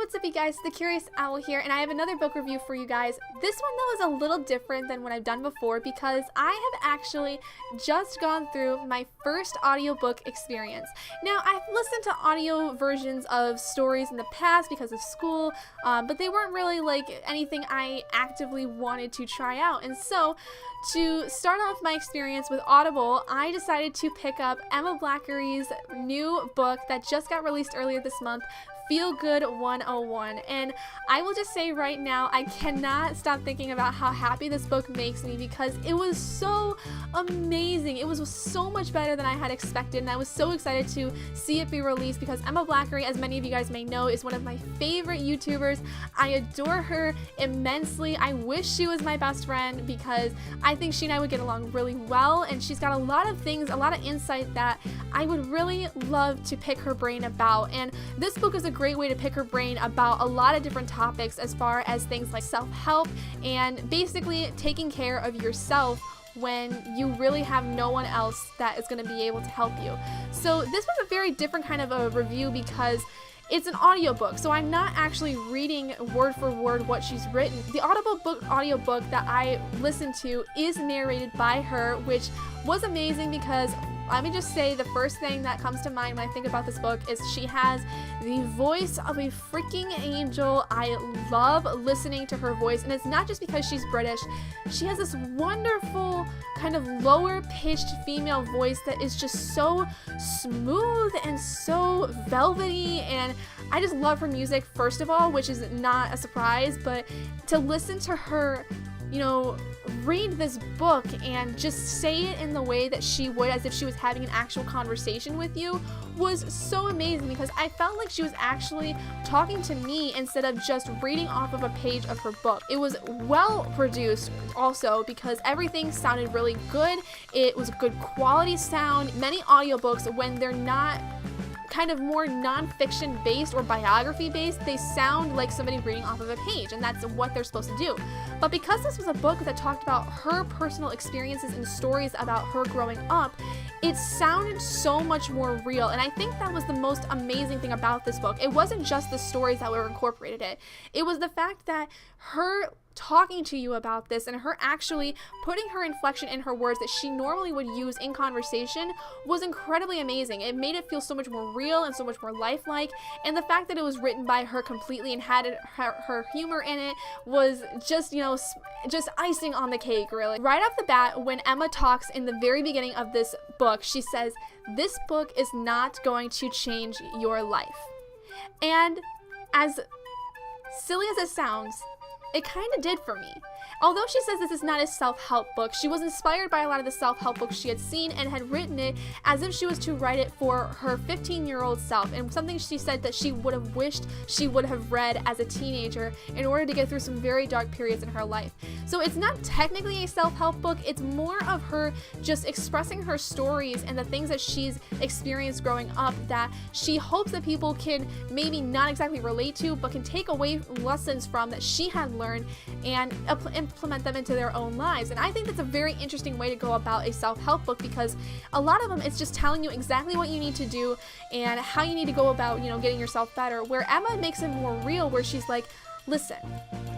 what's up you guys, the Curious Owl here, and I have another book review for you guys. This one though is a little different than what I've done before because I have actually just gone through my first audiobook experience. Now, I've listened to audio versions of stories in the past because of school, but they weren't really like anything I actively wanted to try out, and so to start off my experience with Audible, I decided to pick up Emma Blackery's new book that just got released earlier this month, Feel Good 101. And I will just say right now, I cannot stop thinking about how happy this book makes me because it was so amazing. It was so much better than I had expected, and I was so excited to see it be released because Emma Blackery, as many of you guys may know, is one of my favorite YouTubers. I adore her immensely. I wish she was my best friend because I think she and I would get along really well, and she's got a lot of things, a lot of insight that I would really love to pick her brain about. And this book is a great way to pick her brain about a lot of different topics as far as things like self-help and basically taking care of yourself when you really have no one else that is going to be able to help you. So this was a very different kind of a review because it's an audiobook, so I'm not actually reading word for word what she's written. The audiobook that I listened to is narrated by her, which was amazing because let me just say the first thing that comes to mind when I think about this book is she has the voice of a freaking angel. I love listening to her voice, and it's not just because she's British. She has this wonderful kind of lower pitched female voice that is just so smooth and so velvety, and I just love her music first of all, which is not a surprise, but to listen to her, you know, read this book and just say it in the way that she would as if she was having an actual conversation with you was so amazing because I felt like she was actually talking to me instead of just reading off of a page of her book. It was well produced also because everything sounded really good. It was a good quality sound. Many audiobooks, when they're not kind of more non-fiction based or biography based, they sound like somebody reading off of a page, and that's what they're supposed to do. But because this was a book that talked about her personal experiences and stories about her growing up, it sounded so much more real, and I think that was the most amazing thing about this book. It wasn't just the stories that were incorporated in it. It was the fact that her talking to you about this and her actually putting her inflection in her words that she normally would use in conversation was incredibly amazing. It made it feel so much more real and so much more lifelike, and the fact that it was written by her completely and had her humor in it was just, you know, just icing on the cake, really. Right off the bat, when Emma talks in the very beginning of this book, she says, "This book is not going to change your life." And as silly as it sounds, it kind of did for me. Although she says this is not a self-help book, she was inspired by a lot of the self-help books she had seen and had written it as if she was to write it for her 15-year-old self, and something she said that she would have wished she would have read as a teenager in order to get through some very dark periods in her life. So it's not technically a self-help book, it's more of her just expressing her stories and the things that she's experienced growing up that she hopes that people can maybe not exactly relate to, but can take away lessons from that she had learned and implement them into their own lives. And I think that's a very interesting way to go about a self-help book because a lot of them, it's just telling you exactly what you need to do and how you need to go about, you know, getting yourself better, where Emma makes it more real, where she's like, listen,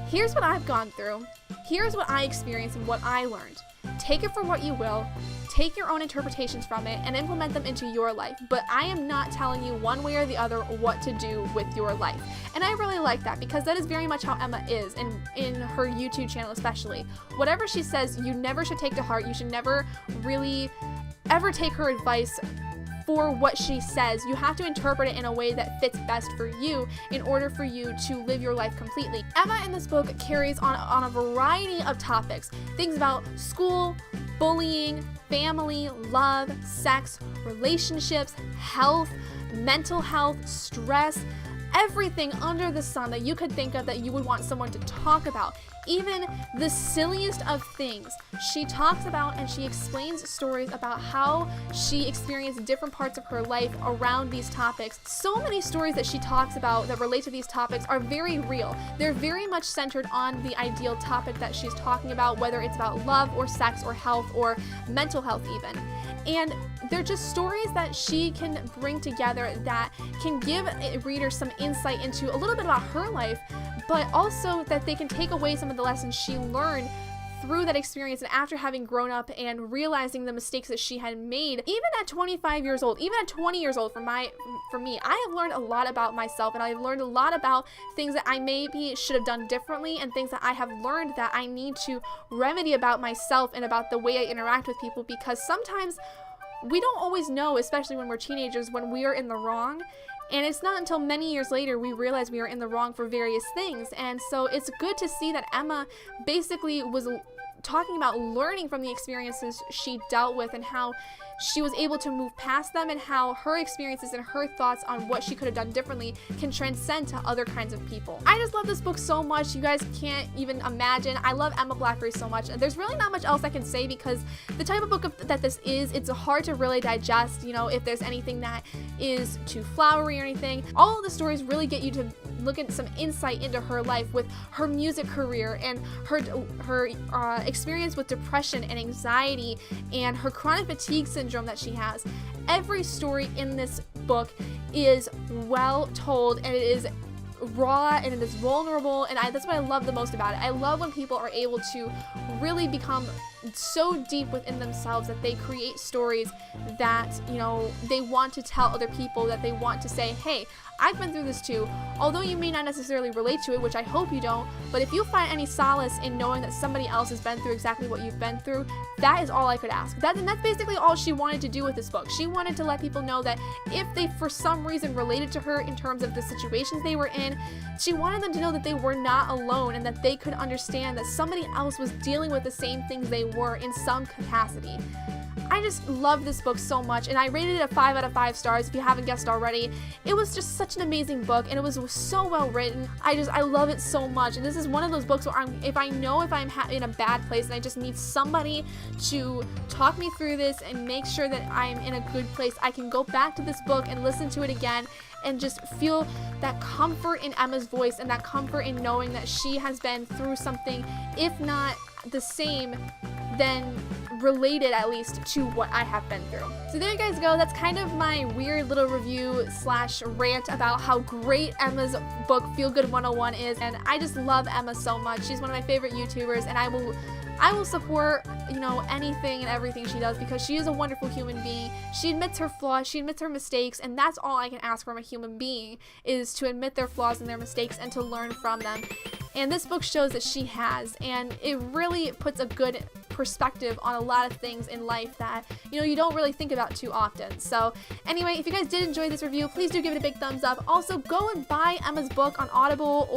here's what I've gone through, here's what I experienced and what I learned. Take it for what you will, take your own interpretations from it and implement them into your life, but I am not telling you one way or the other what to do with your life. And I really like that because that is very much how Emma is in her YouTube channel especially. Whatever she says, you never should take to heart. You should never really ever take her advice for what she says. You have to interpret it in a way that fits best for you in order for you to live your life completely. Emma in this book carries on a variety of topics, things about school, bullying, family, love, sex, relationships, health, mental health, stress, everything under the sun that you could think of that you would want someone to talk about. even the silliest of things. She talks about and she explains stories about how she experienced different parts of her life around these topics. So many stories that she talks about that relate to these topics are very real. They're very much centered on the ideal topic that she's talking about, whether it's about love or sex or health or mental health even. And they're just stories that she can bring together that can give readers some insight into a little bit about her life, but also that they can take away some of the lessons she learned through that experience and after having grown up and realizing the mistakes that she had made. Even at 25 years old, even at 20 years old for me, I have learned a lot about myself, and I've learned a lot about things that I maybe should have done differently and things that I have learned that I need to remedy about myself and about the way I interact with people, because sometimes we don't always know, especially when we're teenagers, when we are in the wrong. And it's not until many years later we realize we are in the wrong for various things. And so it's good to see that Emma basically was talking about learning from the experiences she dealt with and how she was able to move past them, and how her experiences and her thoughts on what she could have done differently can transcend to other kinds of people. I just love this book so much. You guys can't even imagine. I love Emma Blackery so much, and there's really not much else I can say because the type of book that this is, it's hard to really digest, you know, if there's anything that is too flowery or anything. All of the stories really get you to look at some insight into her life with her music career and her experience with depression and anxiety and her chronic fatigue syndrome that she has. Every story in this book is well told, and it is raw and it is vulnerable, and that's what I love the most about it. I love when people are able to really become so deep within themselves that they create stories that, you know, they want to tell other people, that they want to say, hey, I've been through this too. Although you may not necessarily relate to it, which I hope you don't, but if you find any solace in knowing that somebody else has been through exactly what you've been through, that is all I could ask. And that's basically all she wanted to do with this book. She wanted to let people know that if they for some reason related to her in terms of the situations they were in, she wanted them to know that they were not alone and that they could understand that somebody else was dealing with the same things they were in some capacity. I just love this book so much, and I rated it a 5 out of 5 stars if you haven't guessed already. It was just such an amazing book, and it was so well written. I love it so much, and this is one of those books where if I'm in a bad place and I just need somebody to talk me through this and make sure that I'm in a good place, I can go back to this book and listen to it again and just feel that comfort in Emma's voice and that comfort in knowing that she has been through something, if not the same, then related at least to what I have been through. So there you guys go. That's kind of my weird little review / rant about how great Emma's book Feel Good 101 is, and I just love Emma so much. She's one of my favorite YouTubers, and I will support, you know, anything and everything she does because she is a wonderful human being. She admits her flaws, she admits her mistakes, and that's all I can ask from a human being, is to admit their flaws and their mistakes and to learn from them. And this book shows that she has, and it really puts a good perspective on a lot of things in life that, you know, you don't really think about too often. So anyway, if you guys did enjoy this review, please do give it a big thumbs up. Also, go and buy Emma's book on Audible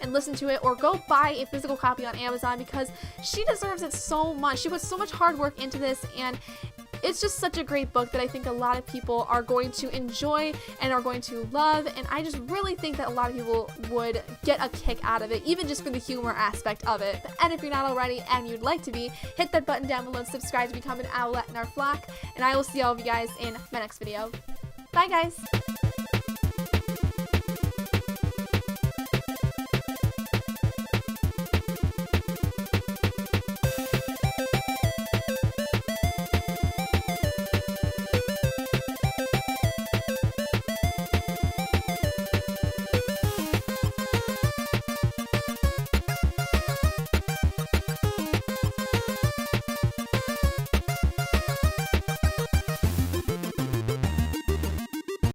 and listen to it, or go buy a physical copy on Amazon because she deserves it so much. She put so much hard work into this, and it's just such a great book that I think a lot of people are going to enjoy and are going to love, and I just really think that a lot of people would get a kick out of it, even just for the humor aspect of it. And if you're not already and you'd like to be, hit that button down below and subscribe to become an owlet in our flock, and I will see all of you guys in my next video. Bye guys!